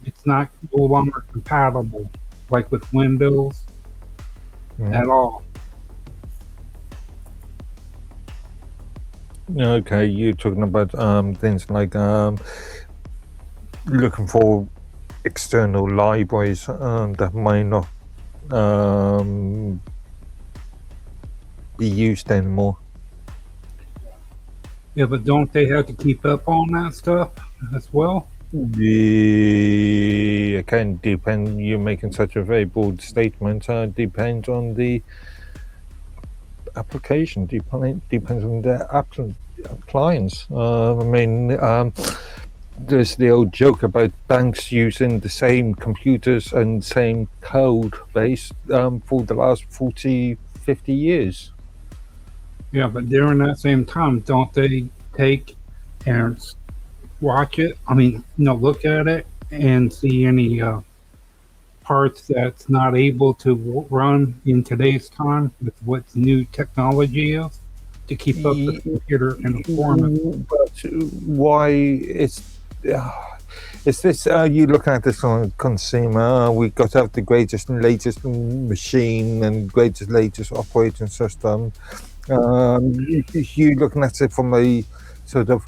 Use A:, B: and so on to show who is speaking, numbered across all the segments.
A: It's not no longer compatible, like with Windows
B: Mm.
A: at all.
B: Okay, you're talking about things like looking for external libraries that might not um, be used anymore.
A: Yeah, but don't they have to keep up on that stuff as well?
B: It can depend. You're making such a very broad statement. Depends on the application. Depends on the clients. There's the old joke about banks using the same computers and same code base for the last 40, 50 years.
A: Yeah, but during that same time, don't they take and watch it? I mean, look at it and see any parts that's not able to run in today's time with what new technology is to keep up the
B: Ye-
A: computer and performance.
B: But why is this? You look at this on consumer. We got to have the greatest and latest machine and greatest latest operating system. You looking at it from a sort of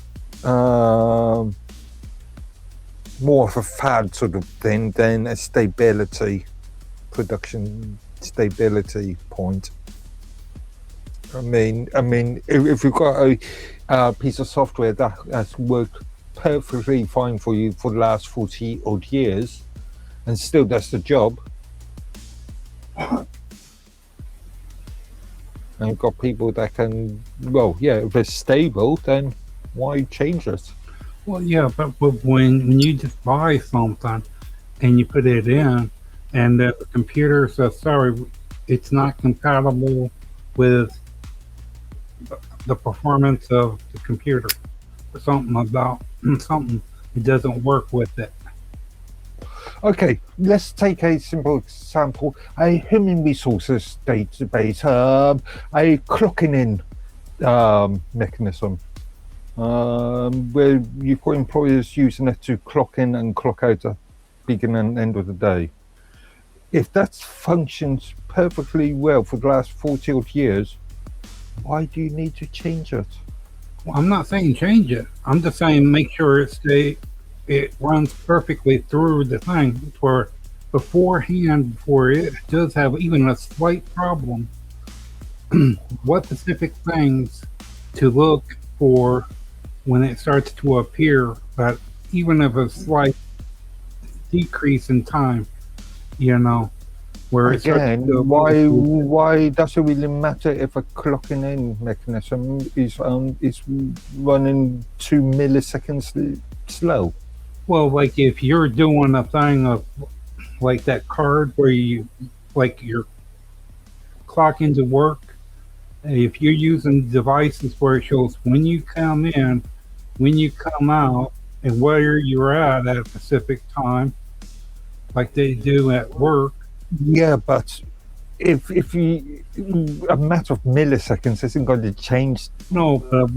B: more of a fad sort of thing than a stability, production stability point. If you've got a piece of software that has worked perfectly fine for you for the last 40 odd years and still does the job, and you've got people that can, well, yeah, if it's stable, then why change it?
A: Well, yeah, but when you just buy something and you put it in, and the computer says, sorry, it's not compatible with the performance of the computer, or something about something, it doesn't work with it.
B: Okay, let's take a simple example: a human resources database, a clocking in mechanism, where you've got employers using it to clock in and clock out at beginning and end of the day. If that functions perfectly well for the last 40 odd years, why do you need to change it?
A: Well, I'm not saying change it. I'm just saying make sure it runs perfectly through the thing where beforehand, before it does have even a slight problem, what specific things to look for when it starts to appear that even if a slight decrease in time, you know, where it starts to
B: Again,
A: move
B: why
A: to
B: why does it really matter if a clocking in mechanism is running 2 milliseconds slow?
A: well, like if you're doing a thing of like that card where you like your clock into work. If you're using devices where it shows when you come in, when you come out, and where you're at a specific time, like they do at work.
B: Yeah, but if you a matter of milliseconds isn't going to change
A: No, but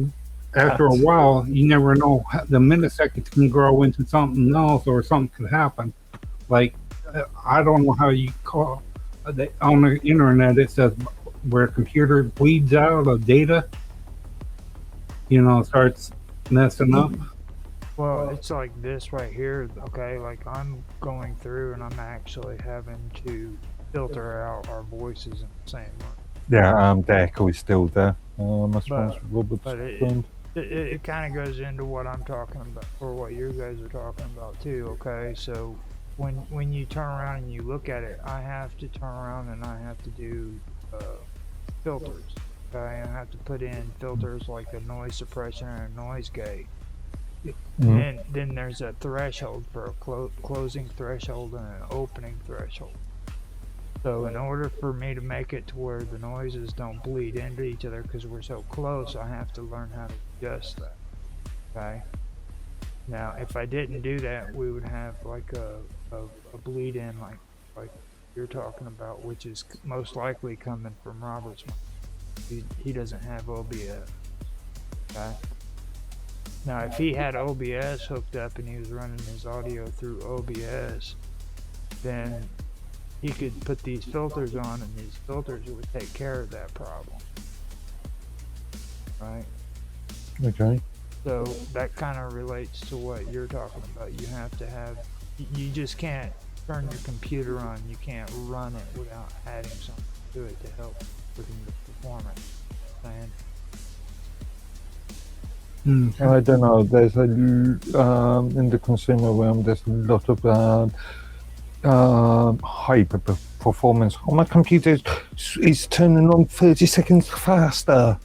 A: after a
B: that.
A: while, you never know. The milliseconds can grow into something else, or something could happen. Like I don't know how you call on the internet. It says where a computer bleeds out of data, starts messing up.
C: Well, it's like this right here. Okay, like I'm going through and I'm actually having to filter out our voices in the same room.
B: Yeah, the echo is still there. I suppose
C: But
B: Robert's
C: but
B: friend.
C: it kind of goes into what I'm talking about or what you guys are talking about too. Okay, so when you turn around and you look at it, I have to turn around and I have to do filters. Okay, I have to put in filters like a noise suppression and a noise gate.
B: Mm.
C: Then there's a threshold for a closing threshold and an opening threshold. So in order for me to make it to where the noises don't bleed into each other because we're so close, I have to learn how to adjust that. Okay. Now, if I didn't do that, we would have like a bleed in like you're talking about, which is most likely coming from Robert's. He doesn't have OBS. Okay. Now, if he had OBS hooked up and he was running his audio through OBS, then he could put these filters on, and these filters would take care of that problem. Right?
B: Okay.
C: So that kind of relates to what you're talking about. You have to have, you just can't turn your computer on. You can't run it without adding something to it to help with the performance.
B: I don't know. There's a in the consumer realm. There's a lot of hyper performance. Oh, my computer is turning on 30 seconds faster.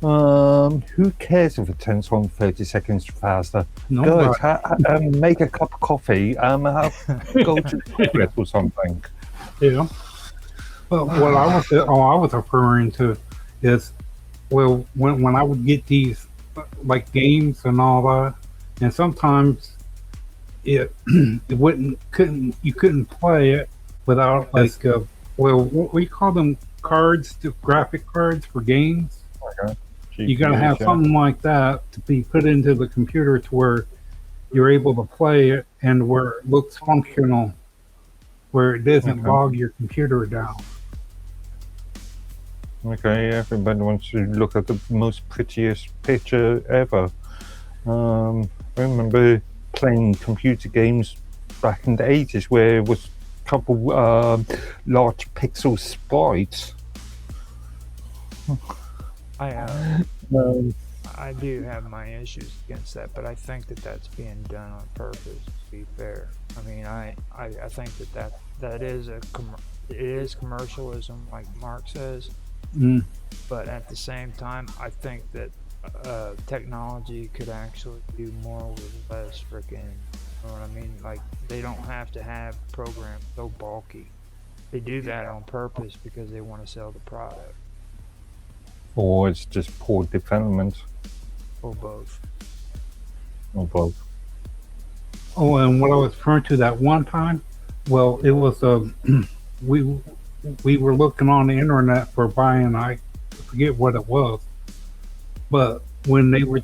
B: Who cares if it turns on 30 seconds faster?
A: No,
B: Guys, make a cup of coffee. Go to the toilet or something.
A: yeah. Well, what I was referring to is, well, when I would get these like games and all that, and sometimes it you couldn't play it without like what we call them cards, the graphic cards for games.
B: Okay.
A: You gotta have something like that to be put into the computer to where you're able to play it and where it looks functional, where it doesn't bog your computer down.
B: Okay, everybody wants to look at the most prettiest picture ever. I remember playing computer games back in the 80s where it was a couple large pixel sprites.
C: I do have my issues against that, but I think that that's being done on purpose. To be fair, I mean, I think that is it is commercialism, like Mark says. But at the same time, I think that technology could actually do more with less freaking. You know what I mean? Like, they don't have to have programs so bulky. They do that on purpose because they want to sell the product.
B: Or it's just poor development.
C: Or both.
B: Or both.
A: Oh, and what I was referring to that one time, well, it was we were looking on the internet for buying, I forget what it was, but when they were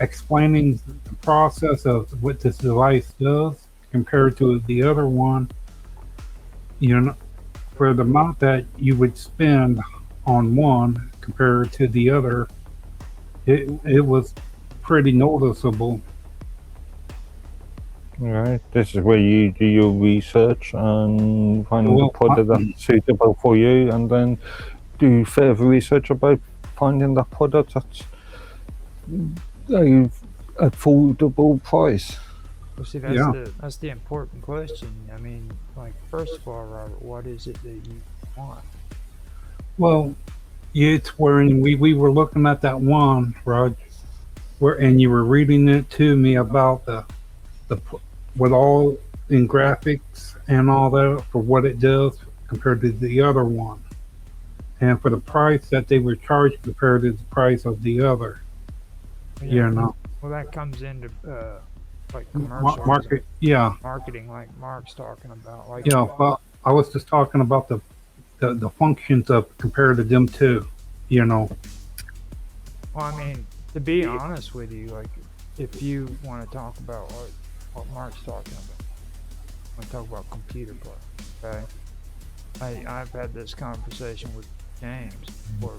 A: explaining the process of what this device does compared to the other one, you know, for the amount that you would spend on one compared to the other, it was pretty noticeable.
B: Right. This is where you do your research and find the product that's suitable for you, and then do further research about finding the product that's an affordable price.
C: Well, see, that's the important question. I mean, like, first of all, Robert, what is it that you want?
A: Well, it's when we were looking at that one, Rod, and you were reading it to me about the with all in graphics and all that for what it does compared to the other one, and for the price that they were charged compared to the price of the other.
C: Yeah.
A: You know.
C: Well, that comes into like commercial marketing, like Mark's talking about. Like,
A: well, I was just talking about the functions of compared to them two. You know.
C: Well, I mean, to be honest with you, like, if you want to talk about what Mark's talking about, I want to talk about computer play. Okay, I've had this conversation with James before.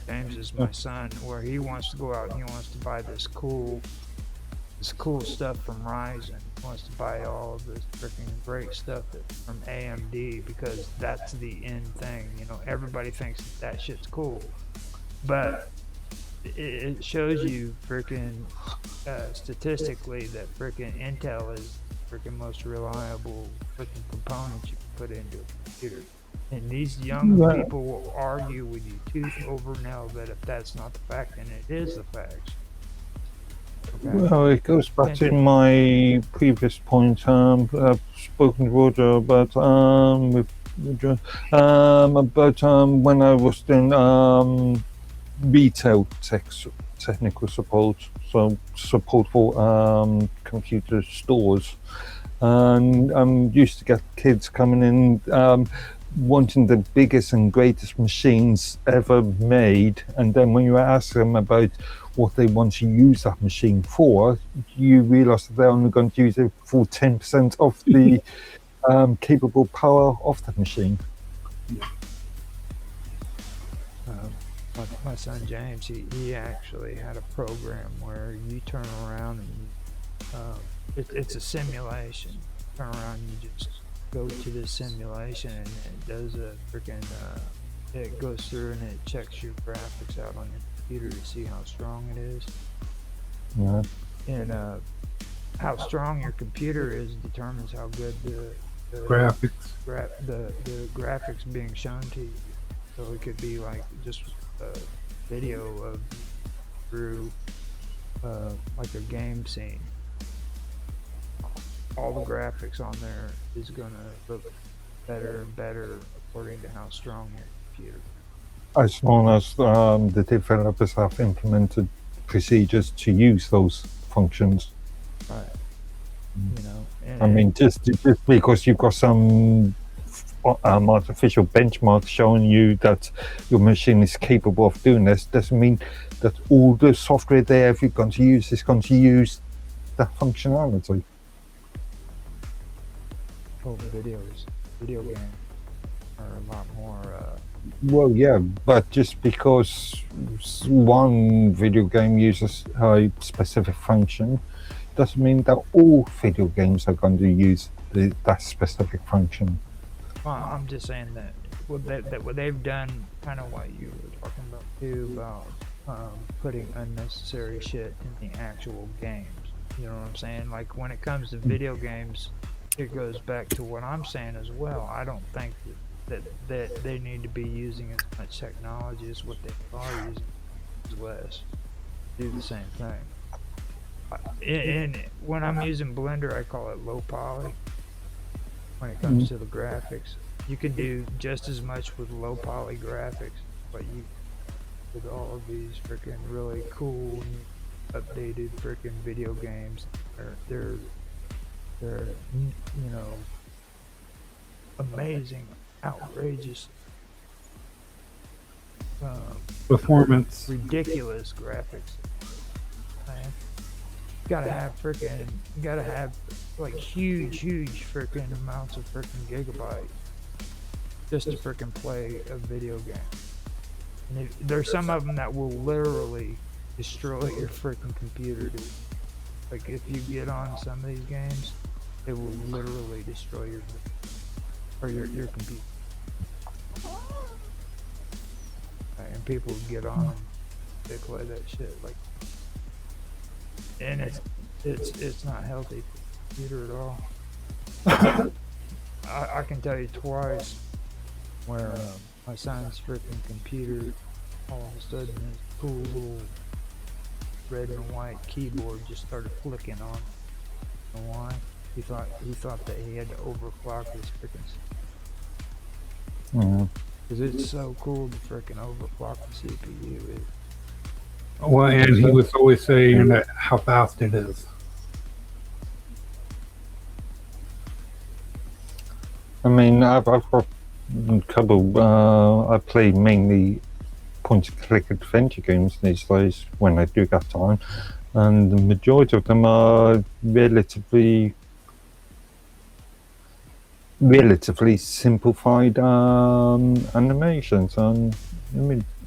C: James is my son, where he wants to go out and he wants to buy this cool stuff from Ryzen. He wants to buy all of this freaking great stuff from AMD because that's the end thing. You know, everybody thinks that shit's cool, but it shows you freaking statistically that freaking Intel is freaking most reliable freaking component you can put into a computer. And these young people will argue with you tooth over nail that if that's not the fact, then it is the fact. Okay.
B: Well, it goes back to my previous point. I've spoken to Roger about when I was doing retail technical support, so support for computer stores, and used to get kids coming in wanting the biggest and greatest machines ever made, and then when you ask them about what they want to use that machine for, you realise that they're only going to use it for 10% of the capable power of the machine.
C: My son James, he actually had a program where you turn around and it's a simulation. Turn around and you just go to this simulation and it does a freaking it goes through and it checks your graphics out on your computer to see how strong it is.
B: Yeah.
C: And how strong your computer is determines how good the
A: Graphics.
C: the graphics being shown to you. So it could be like just a video of through like a game scene. All the graphics on there is gonna look better and better according to how strong your computer.
B: As long as the developers have implemented procedures to use those functions.
C: Right. You know.
B: I mean, just because you've got some artificial benchmark showing you that your machine is capable of doing this doesn't mean that all the software there if you're going to use is going to use that functionality.
C: Oh, video games are a lot more.
B: Well, yeah, but just because one video game uses a specific function doesn't mean that all video games are going to use that specific function.
C: Well, I'm just saying that what they've done, kind of what you were talking about too, about putting unnecessary shit in the actual games. You know what I'm saying? Like when it comes to video games, it goes back to what I'm saying as well. I don't think that they need to be using as much technology as what they are using, less. Do the same thing. And when I'm using Blender, I call it low poly. When it comes to the graphics, you can do just as much with low poly graphics, but you with all of these freaking really cool, updated freaking video games. They're you know, amazing, outrageous,
A: Performance.
C: ridiculous graphics. Man, you gotta have like huge freaking amounts of freaking gigabytes just to freaking play a video game. And there's some of them that will literally destroy your freaking computer, dude. Like if you get on some of these games, it will literally destroy your computer. And people get on and they play that shit like, and it's not healthy for the computer at all. I can tell you twice where my son's freaking computer all of a sudden his cool little red and white keyboard just started flicking on. You know why? He thought that he had to overclock his freaking. Because it's so cool to freaking overclock the CPU.
A: Well, and he was always saying that how fast it is.
B: I mean, I've got a couple. I play mainly point-and-click adventure games these days when I do get time, and the majority of them are relatively simplified animations and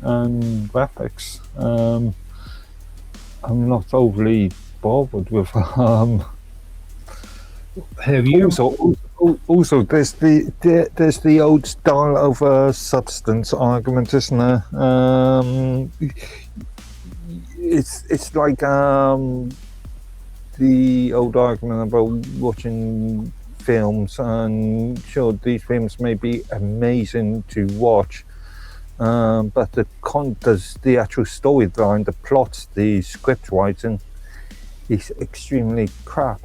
B: graphics. I'm not overly bothered with.
A: Have you?
B: Also, there's the old style over substance argument, isn't there? It's like the old argument about watching films, and sure, these films may be amazing to watch, but the actual storyline, the plot, the script writing is extremely crap.